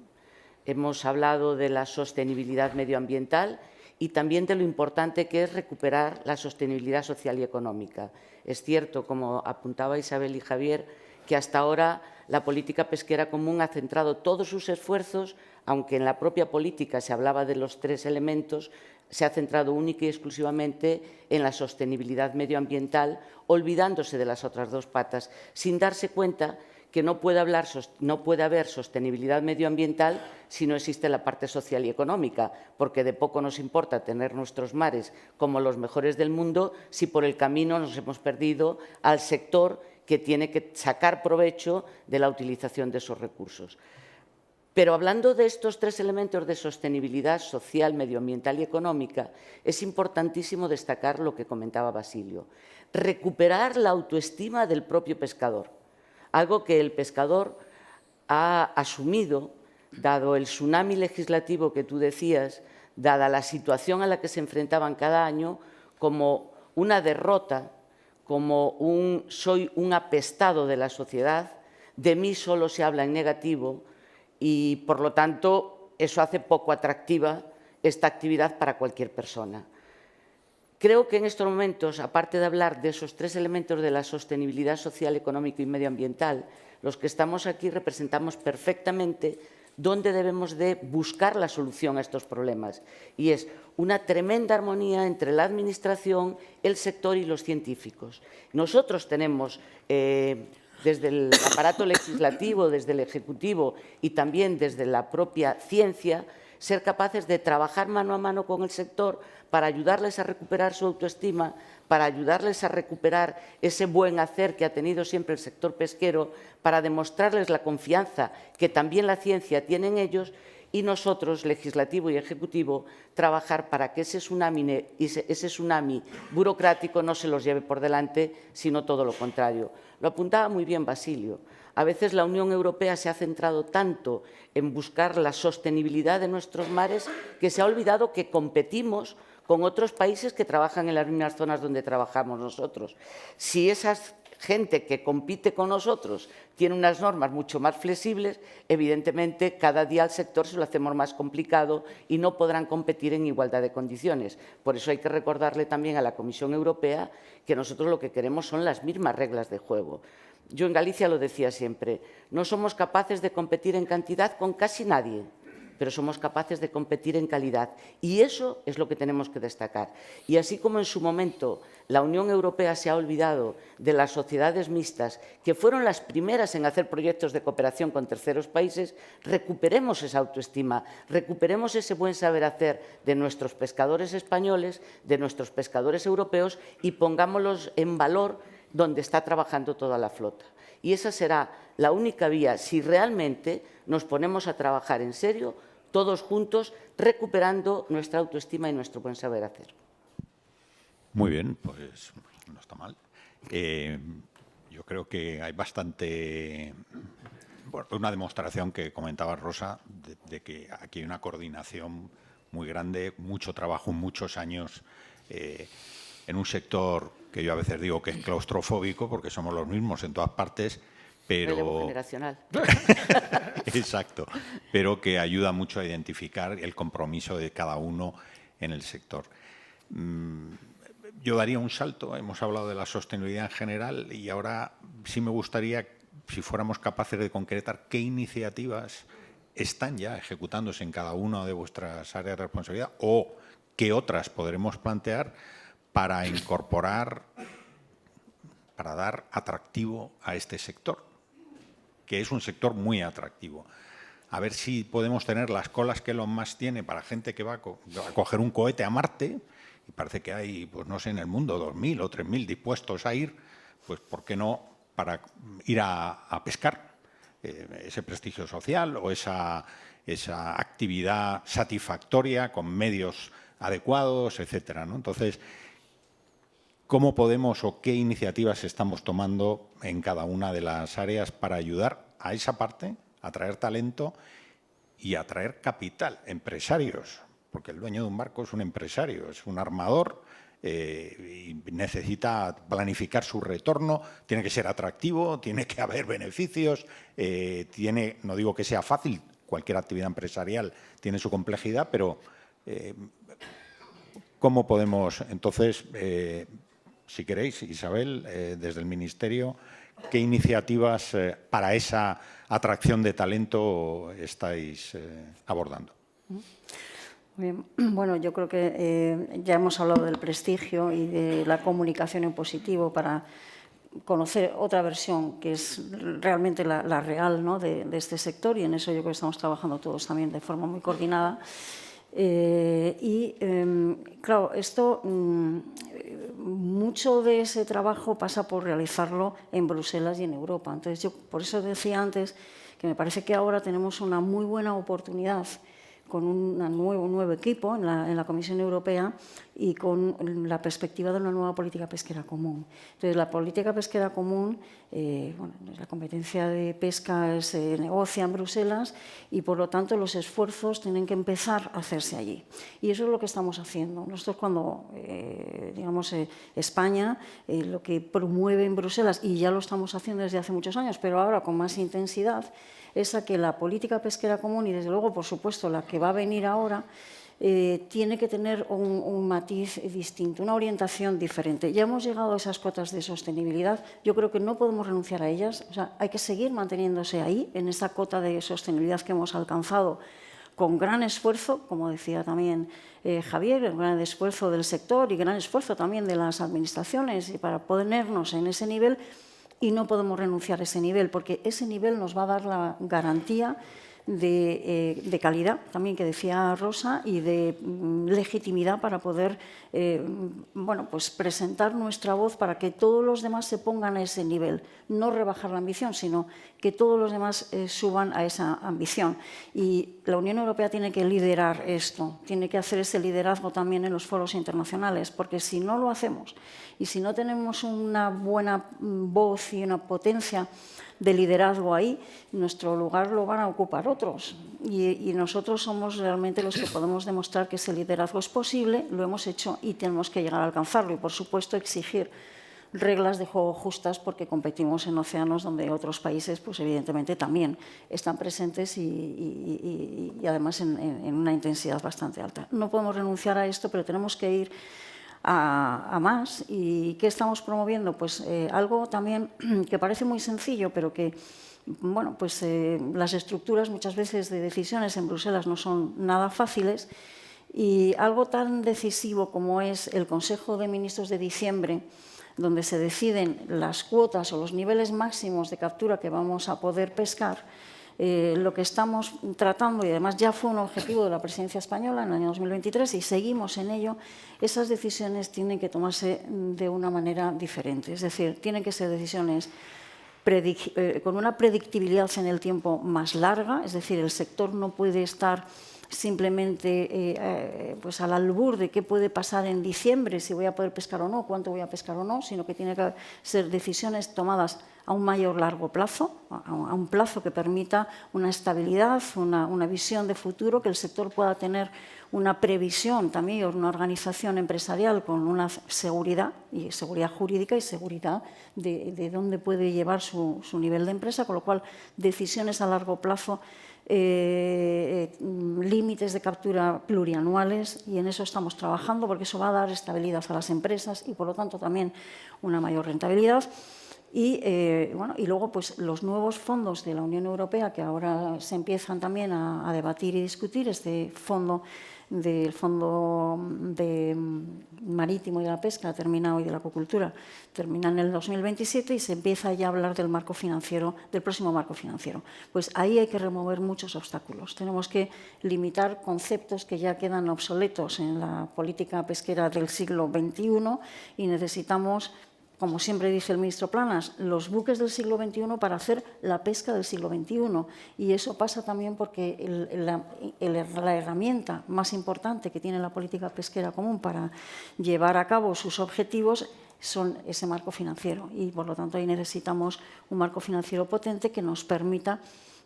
Hemos hablado de la sostenibilidad medioambiental y también de lo importante que es recuperar la sostenibilidad social y económica. Es cierto, como apuntaba Isabel y Javier, que hasta ahora la política pesquera común ha centrado todos sus esfuerzos, aunque en la propia política se hablaba de los 3 elementos, se ha centrado única y exclusivamente en la sostenibilidad medioambiental, olvidándose de las otras 2 patas, sin darse cuenta que no puede haber sostenibilidad medioambiental si no existe la parte social y económica, porque de poco nos importa tener nuestros mares como los mejores del mundo si por el camino nos hemos perdido al sector que tiene que sacar provecho de la utilización de esos recursos. Pero hablando de estos 3 elementos de sostenibilidad social, medioambiental y económica, es importantísimo destacar lo que comentaba Basilio: recuperar la autoestima del propio pescador. Algo que el pescador ha asumido, dado el tsunami legislativo que tú decías, dada la situación a la que se enfrentaban cada año, como una derrota, como soy un apestado de la sociedad, de mí solo se habla en negativo, y, por lo tanto, eso hace poco atractiva esta actividad para cualquier persona. Creo que en estos momentos, aparte de hablar de esos 3 elementos de la sostenibilidad social, económica y medioambiental, los que estamos aquí representamos perfectamente dónde debemos de buscar la solución a estos problemas. Y es una tremenda armonía entre la Administración, el sector y los científicos. Nosotros tenemos, desde el aparato legislativo, desde el Ejecutivo y también desde la propia ciencia, ser capaces de trabajar mano a mano con el sector para ayudarles a recuperar su autoestima, para ayudarles a recuperar ese buen hacer que ha tenido siempre el sector pesquero, para demostrarles la confianza que también la ciencia tiene en ellos, y nosotros, legislativo y ejecutivo, trabajar para que ese tsunami burocrático no se los lleve por delante, sino todo lo contrario. Lo apuntaba muy bien Basilio. A veces la Unión Europea se ha centrado tanto en buscar la sostenibilidad de nuestros mares que se ha olvidado que competimos con otros países que trabajan en las mismas zonas donde trabajamos nosotros. Si esa gente que compite con nosotros tiene unas normas mucho más flexibles, evidentemente cada día al sector se lo hacemos más complicado y no podrán competir en igualdad de condiciones. Por eso hay que recordarle también a la Comisión Europea que nosotros lo que queremos son las mismas reglas de juego. Yo en Galicia lo decía siempre, no somos capaces de competir en cantidad con casi nadie, pero somos capaces de competir en calidad. Y eso es lo que tenemos que destacar. Y así como en su momento la Unión Europea se ha olvidado de las sociedades mixtas, que fueron las primeras en hacer proyectos de cooperación con terceros países, recuperemos esa autoestima, recuperemos ese buen saber hacer de nuestros pescadores españoles, de nuestros pescadores europeos y pongámoslos en valor donde está trabajando toda la flota. Y esa será la única vía si realmente nos ponemos a trabajar en serio todos juntos, recuperando nuestra autoestima y nuestro buen saber hacer. Muy bien, pues no está mal. Yo creo que hay bastante... Bueno, una demostración que comentaba Rosa de que aquí hay una coordinación muy grande, mucho trabajo, muchos años en un sector que yo a veces digo que es claustrofóbico porque somos los mismos en todas partes, pero... Relevo generacional. Exacto, pero que ayuda mucho a identificar el compromiso de cada uno en el sector. Yo daría un salto, hemos hablado de la sostenibilidad en general y ahora sí me gustaría, si fuéramos capaces de concretar qué iniciativas están ya ejecutándose en cada una de vuestras áreas de responsabilidad o qué otras podremos plantear para incorporar, para dar atractivo a este sector, que es un sector muy atractivo. A ver si podemos tener las colas que Elon Musk tiene para gente que va a coger un cohete a Marte, y parece que hay, pues no sé, en el mundo 2.000 o 3.000 dispuestos a ir, pues ¿por qué no para ir a pescar? Ese prestigio social o esa actividad satisfactoria con medios adecuados, etcétera, ¿no? Entonces, ¿cómo podemos o qué iniciativas estamos tomando en cada una de las áreas para ayudar a esa parte, a atraer talento y a atraer capital, empresarios? Porque el dueño de un barco es un empresario, es un armador y necesita planificar su retorno, tiene que ser atractivo, tiene que haber beneficios, no digo que sea fácil, cualquier actividad empresarial tiene su complejidad, pero ¿cómo podemos entonces... si queréis, Isabel, desde el Ministerio, ¿qué iniciativas para esa atracción de talento estáis abordando? Bien. Bueno, yo creo que ya hemos hablado del prestigio y de la comunicación en positivo para conocer otra versión que es realmente la real, ¿no?, de este sector, y en eso yo creo que estamos trabajando todos también de forma muy coordinada. Claro, esto, mucho de ese trabajo pasa por realizarlo en Bruselas y en Europa. Entonces, yo por eso decía antes que me parece que ahora tenemos una muy buena oportunidad con un nuevo equipo en la Comisión Europea y con la perspectiva de una nueva política pesquera común. Entonces, la política pesquera común, bueno, la competencia de pesca se negocia en Bruselas y, por lo tanto, los esfuerzos tienen que empezar a hacerse allí. Y eso es lo que estamos haciendo. Nosotros cuando, digamos, España, lo que promueve en Bruselas, y ya lo estamos haciendo desde hace muchos años, pero ahora con más intensidad, es a que la política pesquera común y, desde luego, por supuesto, la que va a venir ahora, tiene que tener un matiz distinto, una orientación diferente. Ya hemos llegado a esas cotas de sostenibilidad, yo creo que no podemos renunciar a ellas, o sea, hay que seguir manteniéndose ahí, en esa cota de sostenibilidad que hemos alcanzado con gran esfuerzo, como decía también Javier, gran esfuerzo del sector y gran esfuerzo también de las administraciones para ponernos en ese nivel. Y no podemos renunciar a ese nivel, porque ese nivel nos va a dar la garantía de calidad, también que decía Rosa, y de legitimidad para poder bueno, pues presentar nuestra voz para que todos los demás se pongan a ese nivel. No rebajar la ambición, sino que todos los demás suban a esa ambición. Y la Unión Europea tiene que liderar esto, tiene que hacer ese liderazgo también en los foros internacionales, porque si no lo hacemos y si no tenemos una buena voz y una potencia de liderazgo ahí, nuestro lugar lo van a ocupar otros. Y nosotros somos realmente los que podemos demostrar que ese liderazgo es posible, lo hemos hecho y tenemos que llegar a alcanzarlo. Y, por supuesto, exigir reglas de juego justas, porque competimos en océanos donde otros países, pues evidentemente, también están presentes y además en una intensidad bastante alta. No podemos renunciar a esto, pero tenemos que ir a más. ¿Y qué estamos promoviendo? Pues algo también que parece muy sencillo, pero que, bueno, pues las estructuras muchas veces de decisiones en Bruselas no son nada fáciles, y algo tan decisivo como es el Consejo de Ministros de diciembre, donde se deciden las cuotas o los niveles máximos de captura que vamos a poder pescar. Lo que estamos tratando, y además ya fue un objetivo de la presidencia española en el año 2023 y seguimos en ello, esas decisiones tienen que tomarse de una manera diferente. Es decir, tienen que ser decisiones con una predictibilidad en el tiempo más larga, es decir, el sector no puede estar simplemente pues al albur de qué puede pasar en diciembre, si voy a poder pescar o no, cuánto voy a pescar o no, sino que tiene que ser decisiones tomadas a un mayor largo plazo, a un plazo que permita una estabilidad, una visión de futuro, que el sector pueda tener una previsión también, una organización empresarial con una seguridad, y seguridad jurídica y seguridad de dónde puede llevar su nivel de empresa, con lo cual decisiones a largo plazo, límites de captura plurianuales, y en eso estamos trabajando, porque eso va a dar estabilidad a las empresas y, por lo tanto, también una mayor rentabilidad. Y, bueno, y luego pues, los nuevos fondos de la Unión Europea, que ahora se empiezan también a debatir y discutir, este fondo del Fondo Marítimo y de la Pesca terminado, y de la Acuicultura termina en el 2027, y se empieza ya a hablar del marco financiero, del próximo marco financiero. Pues ahí hay que remover muchos obstáculos. Tenemos que limitar conceptos que ya quedan obsoletos en la política pesquera del siglo XXI, y necesitamos, como siempre dice el ministro Planas, los buques del siglo XXI para hacer la pesca del siglo XXI. Y eso pasa también porque la herramienta más importante que tiene la política pesquera común para llevar a cabo sus objetivos son ese marco financiero. Y, por lo tanto, ahí necesitamos un marco financiero potente que nos permita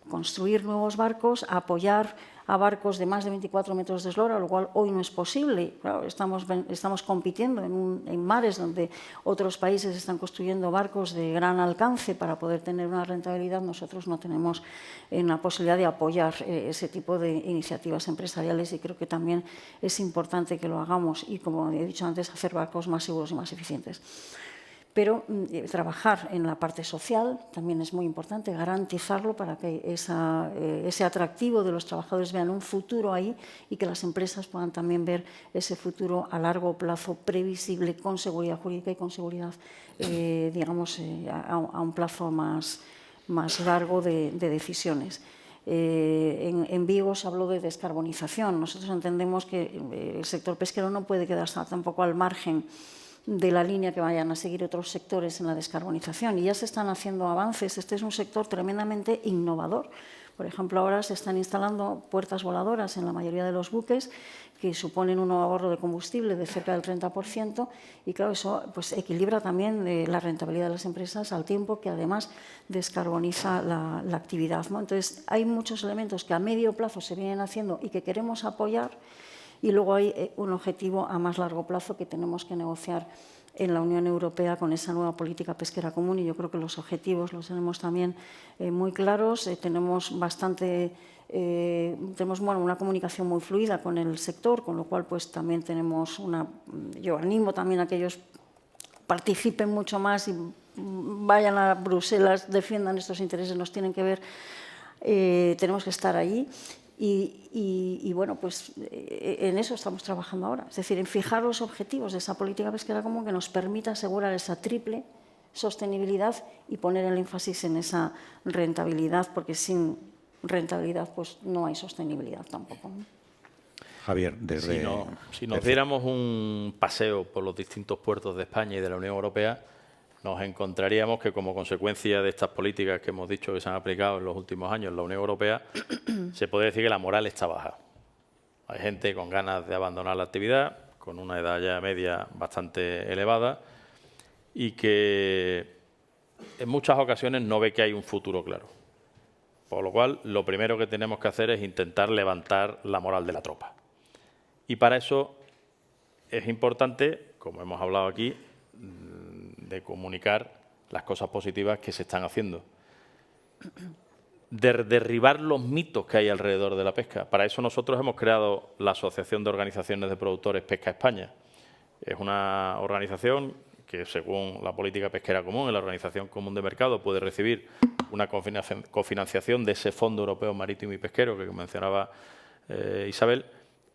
construir nuevos barcos, apoyar a barcos de más de 24 metros de eslora, lo cual hoy no es posible. Claro, estamos compitiendo en mares donde otros países están construyendo barcos de gran alcance para poder tener una rentabilidad. Nosotros no tenemos la posibilidad de apoyar ese tipo de iniciativas empresariales, y creo que también es importante que lo hagamos y, como he dicho antes, hacer barcos más seguros y más eficientes. Pero trabajar en la parte social también es muy importante, garantizarlo para que ese atractivo de los trabajadores vean un futuro ahí, y que las empresas puedan también ver ese futuro a largo plazo, previsible, con seguridad jurídica y con seguridad, digamos, a un plazo más largo de decisiones. En Vigo se habló de descarbonización. Nosotros entendemos que el sector pesquero no puede quedarse tampoco al margen de la línea que vayan a seguir otros sectores en la descarbonización, y ya se están haciendo avances. Este es un sector tremendamente innovador. Por ejemplo, ahora se están instalando puertas voladoras en la mayoría de los buques, que suponen un ahorro de combustible de cerca del 30%, y claro, eso pues, equilibra también la rentabilidad de las empresas, al tiempo que además descarboniza la actividad, ¿no? Entonces, hay muchos elementos que a medio plazo se vienen haciendo y que queremos apoyar. Y luego hay un objetivo a más largo plazo que tenemos que negociar en la Unión Europea con esa nueva política pesquera común, y yo creo que los objetivos los tenemos también muy claros. Tenemos una comunicación muy fluida con el sector, con lo cual pues también tenemos yo animo también a que ellos participen mucho más y vayan a Bruselas, defiendan estos intereses, nos tienen que ver, tenemos que estar allí. Y bueno, pues en eso estamos trabajando ahora, es decir, en fijar los objetivos de esa política pesquera común que nos permita asegurar esa triple sostenibilidad y poner el énfasis en esa rentabilidad, porque sin rentabilidad, pues no hay sostenibilidad tampoco, ¿no? Javier, desde... Si nos diéramos un paseo por los distintos puertos de España y de la Unión Europea, nos encontraríamos que como consecuencia de estas políticas que hemos dicho que se han aplicado en los últimos años en la Unión Europea, se puede decir que la moral está baja. Hay gente con ganas de abandonar la actividad, con una edad ya media bastante elevada y que en muchas ocasiones no ve que hay un futuro claro. Por lo cual, lo primero que tenemos que hacer es intentar levantar la moral de la tropa. Y para eso es importante, como hemos hablado aquí, de comunicar las cosas positivas que se están haciendo. De derribar los mitos que hay alrededor de la pesca. Para eso nosotros hemos creado la Asociación de Organizaciones de Productores Pesca España. Es una organización que, según la política pesquera común, en la Organización Común de Mercado, puede recibir una cofinanciación de ese Fondo Europeo Marítimo y Pesquero que mencionaba Isabel,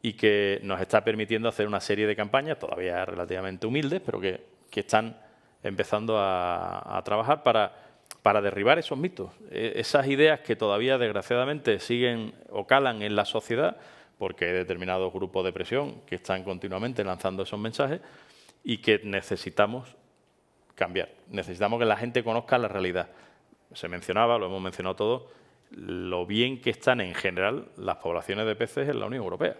y que nos está permitiendo hacer una serie de campañas, todavía relativamente humildes, pero que están empezando a trabajar para derribar esos mitos, esas ideas que todavía desgraciadamente siguen o calan en la sociedad, porque hay determinados grupos de presión que están continuamente lanzando esos mensajes y que necesitamos cambiar. Necesitamos que la gente conozca la realidad. Se mencionaba, lo hemos mencionado todos, lo bien que están en general las poblaciones de peces en la Unión Europea.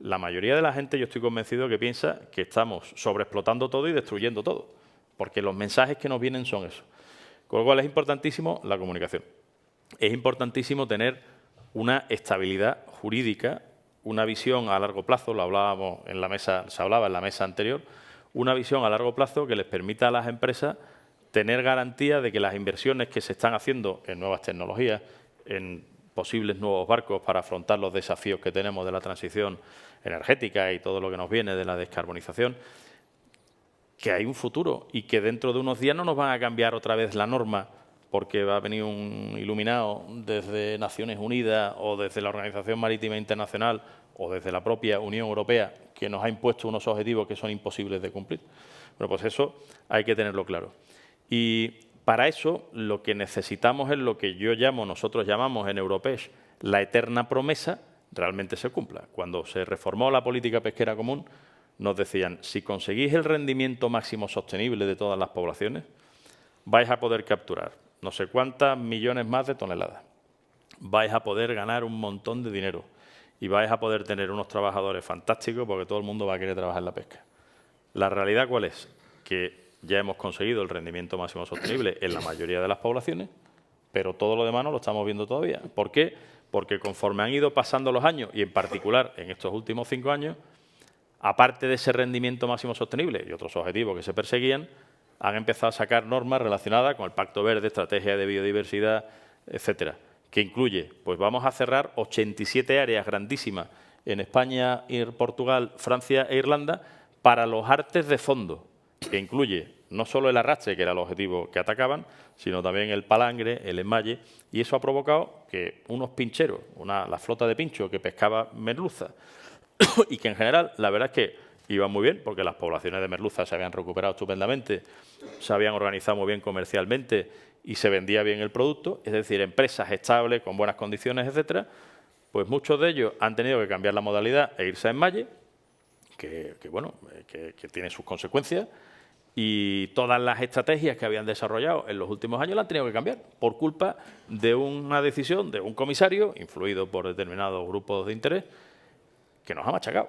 La mayoría de la gente, yo estoy convencido que piensa que estamos sobreexplotando todo y destruyendo todo, porque los mensajes que nos vienen son eso. Con lo cual es importantísimo la comunicación. Es importantísimo tener una estabilidad jurídica, una visión a largo plazo, lo hablábamos en la mesa, se hablaba en la mesa anterior, una visión a largo plazo que les permita a las empresas tener garantía de que las inversiones que se están haciendo en nuevas tecnologías, en posibles nuevos barcos para afrontar los desafíos que tenemos de la transición energética y todo lo que nos viene de la descarbonización, que hay un futuro y que dentro de unos días no nos van a cambiar otra vez la norma porque va a venir un iluminado desde Naciones Unidas o desde la Organización Marítima Internacional o desde la propia Unión Europea que nos ha impuesto unos objetivos que son imposibles de cumplir. Bueno, pues eso hay que tenerlo claro. Y para eso lo que necesitamos es lo que nosotros llamamos en Europech la eterna promesa, realmente se cumpla. Cuando se reformó la política pesquera común, nos decían, si conseguís el rendimiento máximo sostenible de todas las poblaciones, vais a poder capturar no sé cuántas millones más de toneladas. Vais a poder ganar un montón de dinero y vais a poder tener unos trabajadores fantásticos porque todo el mundo va a querer trabajar en la pesca. La realidad, ¿cuál es? Que ya hemos conseguido el rendimiento máximo sostenible en la mayoría de las poblaciones, pero todo lo demás no lo estamos viendo todavía. ¿Por qué? Porque conforme han ido pasando los años, y en particular en estos últimos 5 años, aparte de ese rendimiento máximo sostenible y otros objetivos que se perseguían, han empezado a sacar normas relacionadas con el Pacto Verde, Estrategia de Biodiversidad, etcétera, que incluye, pues vamos a cerrar 87 áreas grandísimas en España, Portugal, Francia e Irlanda para los artes de fondo, que incluye no solo el arrastre, que era el objetivo que atacaban, sino también el palangre, el enmalle, y eso ha provocado que unos pincheros, la flota de pincho que pescaba merluza, y que en general la verdad es que iban muy bien, porque las poblaciones de merluza se habían recuperado estupendamente, se habían organizado muy bien comercialmente y se vendía bien el producto, es decir, empresas estables, con buenas condiciones, etcétera, pues muchos de ellos han tenido que cambiar la modalidad e irse a enmalle, que tiene sus consecuencias, y todas las estrategias que habían desarrollado en los últimos años las han tenido que cambiar por culpa de una decisión de un comisario, influido por determinados grupos de interés, que nos ha machacado.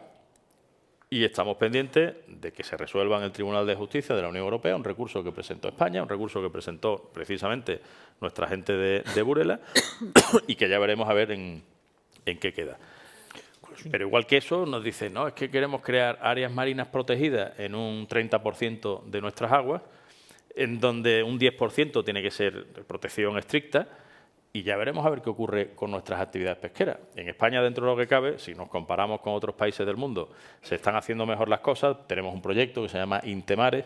Y estamos pendientes de que se resuelva en el Tribunal de Justicia de la Unión Europea un recurso que presentó España, un recurso que presentó precisamente nuestra gente de Burela, y que ya veremos a ver en qué queda. Pero igual que eso, nos dicen, no, es que queremos crear áreas marinas protegidas en un 30% de nuestras aguas, en donde un 10% tiene que ser de protección estricta, y ya veremos a ver qué ocurre con nuestras actividades pesqueras. En España, dentro de lo que cabe, si nos comparamos con otros países del mundo, se están haciendo mejor las cosas. Tenemos un proyecto que se llama Intemares,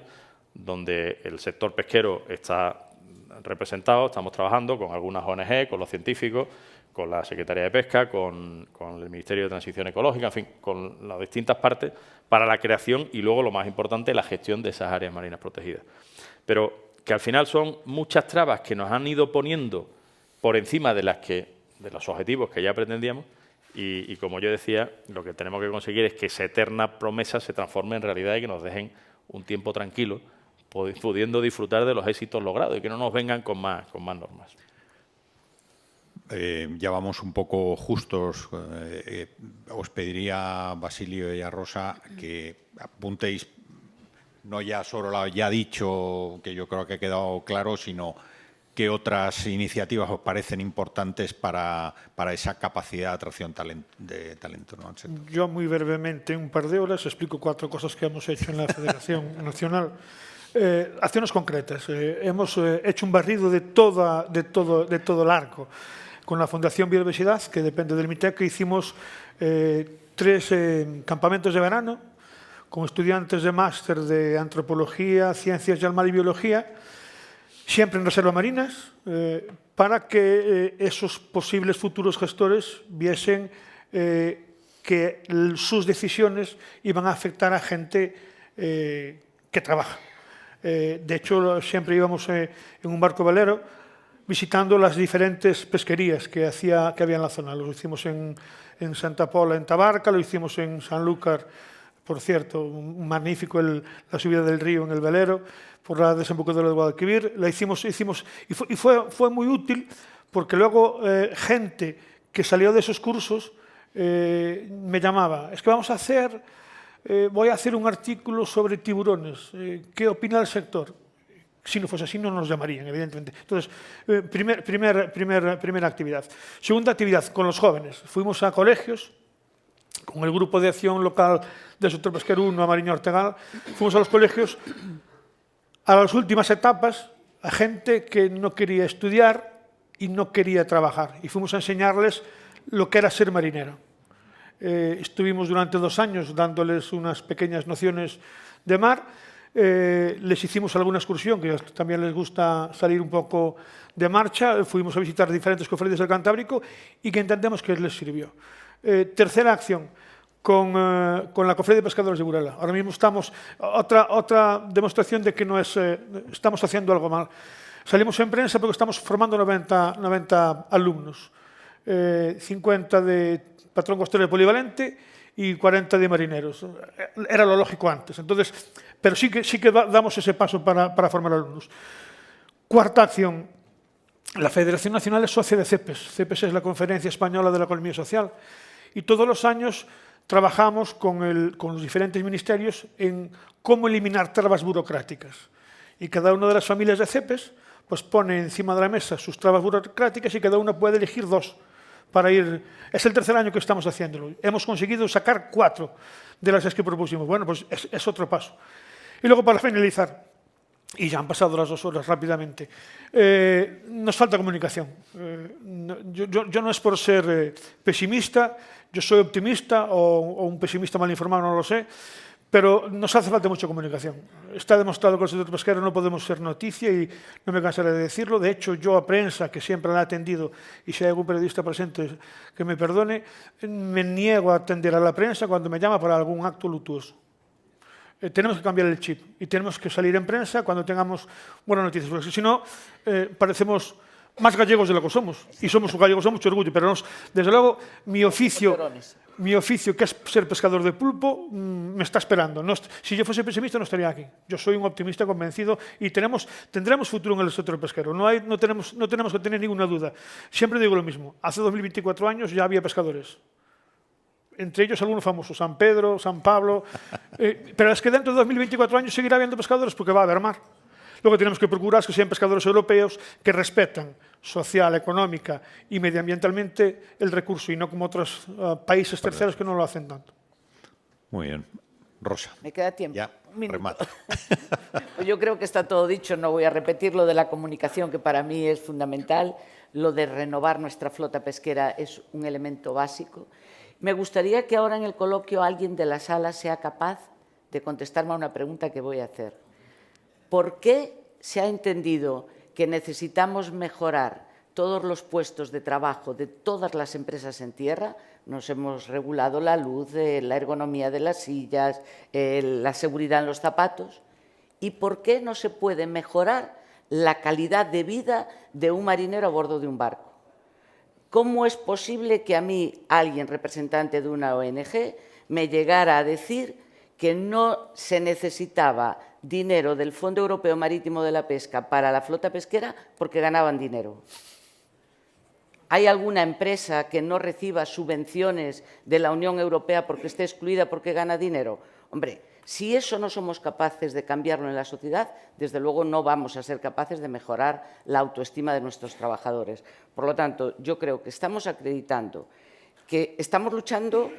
donde el sector pesquero está representado. Estamos trabajando con algunas ONG, con los científicos, con la Secretaría de Pesca, con el Ministerio de Transición Ecológica, en fin, con las distintas partes, para la creación y luego, lo más importante, la gestión de esas áreas marinas protegidas. Pero que al final son muchas trabas que nos han ido poniendo por encima de las que los objetivos que ya pretendíamos y como yo decía, lo que tenemos que conseguir es que esa eterna promesa se transforme en realidad y que nos dejen un tiempo tranquilo, pudiendo disfrutar de los éxitos logrados y que no nos vengan con más normas. Ya vamos un poco justos. Os pediría a Basilio y a Rosa que apuntéis no ya sobre lo ya dicho, que yo creo que ha quedado claro, sino qué otras iniciativas os parecen importantes para esa capacidad de atracción de talento, ¿no?, al sector. Yo muy brevemente, en un par de horas, explico 4 cosas que hemos hecho en la Federación Nacional. Acciones concretas. Hemos hecho un barrido de todo el arco. Con la Fundación Biodiversidad, que depende del MITEC, hicimos 3 campamentos de verano con estudiantes de máster de Antropología, Ciencias del Mar y Biología, siempre en reservas marinas, para que esos posibles futuros gestores viesen que sus decisiones iban a afectar a gente que trabaja. De hecho, siempre íbamos en un barco velero visitando las diferentes pesquerías que había en la zona. Lo hicimos en Santa Pola, en Tabarca, lo hicimos en Sanlúcar, por cierto, un magnífico la subida del río en el velero, por la desembocadura del Guadalquivir. La hicimos y fue muy útil porque luego gente que salió de esos cursos me llamaba, es que voy a hacer un artículo sobre tiburones, ¿qué opina el sector? Si no fuese así, no nos llamarían, evidentemente. Entonces, primera actividad. Segunda actividad, con los jóvenes. Fuimos a colegios, con el Grupo de Acción Local del Sector Pesquero 1, a Mariña Ortegal. Fuimos a los colegios, a las últimas etapas, a gente que no quería estudiar y no quería trabajar. Y fuimos a enseñarles lo que era ser marinero. Estuvimos durante 2 años dándoles unas pequeñas nociones de mar. Les hicimos alguna excursión, que también les gusta salir un poco de marcha. Fuimos a visitar diferentes cofradías del Cantábrico y que entendemos que les sirvió. Tercera acción, con la Cofradía de Pescadores de Burela. Ahora mismo estamos, otra demostración de que no estamos haciendo algo mal. Salimos en prensa porque estamos formando 90 alumnos, 50 de patrón costero polivalente y 40 de marineros. Era lo lógico antes. Entonces, pero sí que damos ese paso para formar alumnos. Cuarta acción. La Federación Nacional es socia de CEPES. CEPES es la Conferencia Española de la Economía Social. Y todos los años trabajamos con los diferentes ministerios en cómo eliminar trabas burocráticas. Y cada una de las familias de CEPES pues pone encima de la mesa sus trabas burocráticas y cada una puede elegir 2. Para ir. Es el 3er año que estamos haciéndolo. Hemos conseguido sacar 4 de las que propusimos. Bueno, pues es otro paso. Y luego, para finalizar, y ya han pasado las 2 horas rápidamente, nos falta comunicación. Yo no es por ser pesimista, yo soy optimista o un pesimista mal informado, no lo sé, pero nos hace falta mucha comunicación. Está demostrado que el sector pesquero no podemos ser noticia y no me cansaré de decirlo. De hecho, yo a prensa, que siempre la he atendido, y si hay algún periodista presente que me perdone, me niego a atender a la prensa cuando me llama para algún acto luctuoso. Tenemos que cambiar el chip y tenemos que salir en prensa cuando tengamos buenas noticias, porque si no, parecemos más gallegos de lo que somos, y somos gallegos con mucho orgullo, pero desde luego mi oficio, que es ser pescador de pulpo, me está esperando. Si yo fuese pesimista no estaría aquí. Yo soy un optimista convencido y tendremos futuro en el sector pesquero, no tenemos que tener ninguna duda. Siempre digo lo mismo, hace 2024 años ya había pescadores. Entre ellos algunos famosos, San Pedro, San Pablo, pero es que dentro de 2024 años seguirá habiendo pescadores porque va a haber mar. Lo que tenemos que procurar es que sean pescadores europeos que respetan social, económica y medioambientalmente el recurso y no como otros países terceros que no lo hacen tanto. Muy bien. Rosa. Me queda tiempo. Ya, un minuto. remata. Pues yo creo que está todo dicho, no voy a repetir lo de la comunicación, que para mí es fundamental. Lo de renovar nuestra flota pesquera es un elemento básico. Me gustaría que ahora en el coloquio alguien de la sala sea capaz de contestarme a una pregunta que voy a hacer. ¿Por qué se ha entendido que necesitamos mejorar todos los puestos de trabajo de todas las empresas en tierra? Nos hemos regulado la luz, la ergonomía de las sillas, la seguridad en los zapatos. ¿Y por qué no se puede mejorar la calidad de vida de un marinero a bordo de un barco? ¿Cómo es posible que a mí, alguien representante de una ONG, me llegara a decir que no se necesitaba dinero del Fondo Europeo Marítimo de la Pesca para la flota pesquera porque ganaban dinero? ¿Hay alguna empresa que no reciba subvenciones de la Unión Europea porque esté excluida porque gana dinero? Hombre, si eso no somos capaces de cambiarlo en la sociedad, desde luego no vamos a ser capaces de mejorar la autoestima de nuestros trabajadores. Por lo tanto, yo creo que estamos acreditando que estamos luchando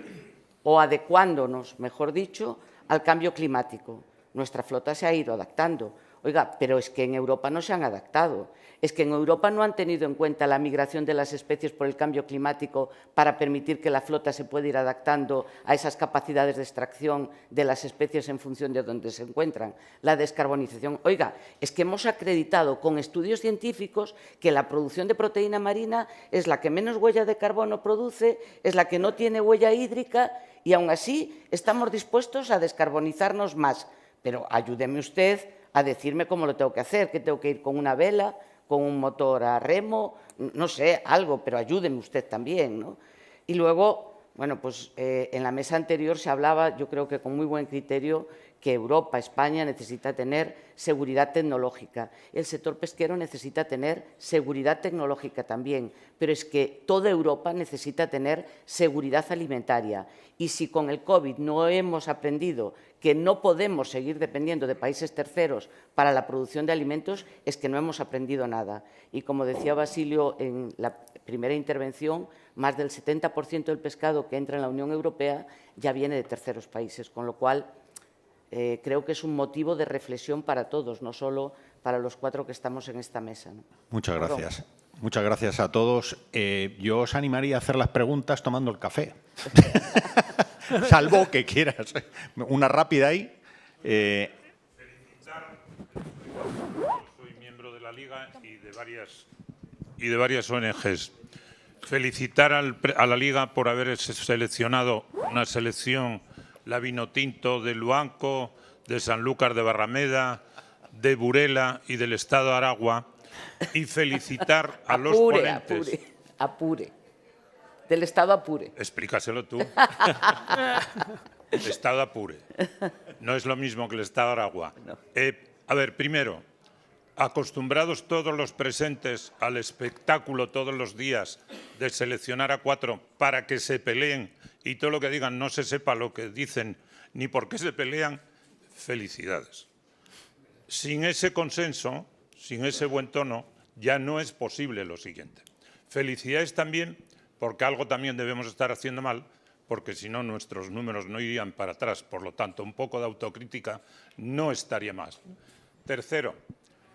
o adecuándonos, mejor dicho, al cambio climático. Nuestra flota se ha ido adaptando. Oiga, pero es que en Europa no se han adaptado. Es que en Europa no han tenido en cuenta la migración de las especies por el cambio climático para permitir que la flota se pueda ir adaptando a esas capacidades de extracción de las especies en función de dónde se encuentran. La descarbonización. Oiga, es que hemos acreditado con estudios científicos que la producción de proteína marina es la que menos huella de carbono produce, es la que no tiene huella hídrica y aún así estamos dispuestos a descarbonizarnos más. Pero ayúdeme usted a decirme cómo lo tengo que hacer, que tengo que ir con una vela, con un motor a remo, no sé, algo, pero ayúdeme usted también, ¿no? Y luego, bueno, pues en la mesa anterior se hablaba, yo creo que con muy buen criterio, que Europa, España, necesita tener seguridad tecnológica. El sector pesquero necesita tener seguridad tecnológica también, pero es que toda Europa necesita tener seguridad alimentaria. Y si con el COVID no hemos aprendido que no podemos seguir dependiendo de países terceros para la producción de alimentos, es que no hemos aprendido nada. Y como decía Basilio en la primera intervención, más del 70% del pescado que entra en la Unión Europea ya viene de terceros países, con lo cual creo que es un motivo de reflexión para todos, no solo para los 4 que estamos en esta mesa, ¿no? Muchas gracias. Muchas gracias a todos. Yo os animaría a hacer las preguntas tomando el café. Salvo que quieras. Una rápida ahí. Felicitar. Soy miembro de la Liga y de varias ONGs. Felicitar a la Liga por haber seleccionado una selección, la Vinotinto de Luanco, de Sanlúcar de Barrameda, de Burela y del Estado de Aragua, y felicitar a los ponentes. Apure. Del Estado Apure. Explícaselo tú. Estado Apure. No es lo mismo que el Estado Aragua. No. A ver, primero, acostumbrados todos los presentes al espectáculo todos los días de seleccionar a 4 para que se peleen y todo lo que digan no se sepa lo que dicen ni por qué se pelean, felicidades. Sin ese consenso, sin ese buen tono, ya no es posible lo siguiente. Felicidades también porque algo también debemos estar haciendo mal, porque si no nuestros números no irían para atrás. Por lo tanto, un poco de autocrítica no estaría más. Tercero,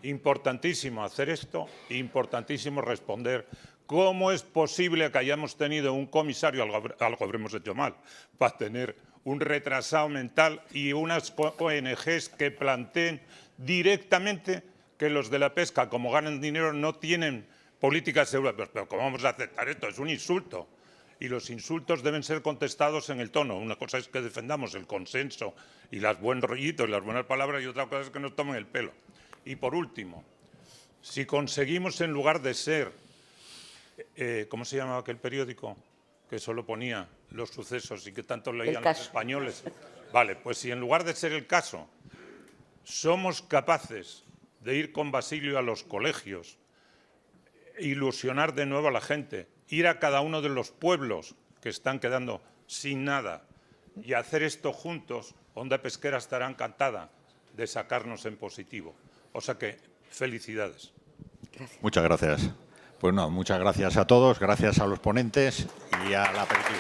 importantísimo hacer esto, importantísimo responder cómo es posible que hayamos tenido un comisario, algo habremos hecho mal, para tener un retrasado mental y unas ONGs que planteen directamente que los de la pesca, como ganan dinero, no tienen políticas europeas. Pero ¿cómo vamos a aceptar esto? Es un insulto. Y los insultos deben ser contestados en el tono. Una cosa es que defendamos el consenso y los buenos rollitos y las buenas palabras, y otra cosa es que nos tomen el pelo. Y por último, si conseguimos, en lugar de ser, ¿cómo se llamaba aquel periódico que solo ponía los sucesos y que tanto leían los españoles? Vale, pues si en lugar de ser el caso somos capaces de ir con Basilio a los colegios, ilusionar de nuevo a la gente, ir a cada uno de los pueblos que están quedando sin nada y hacer esto juntos, Onda Pesquera estará encantada de sacarnos en positivo. O sea que, felicidades. Gracias. Muchas gracias. Pues no, muchas gracias a todos, gracias a los ponentes y al aperitivo.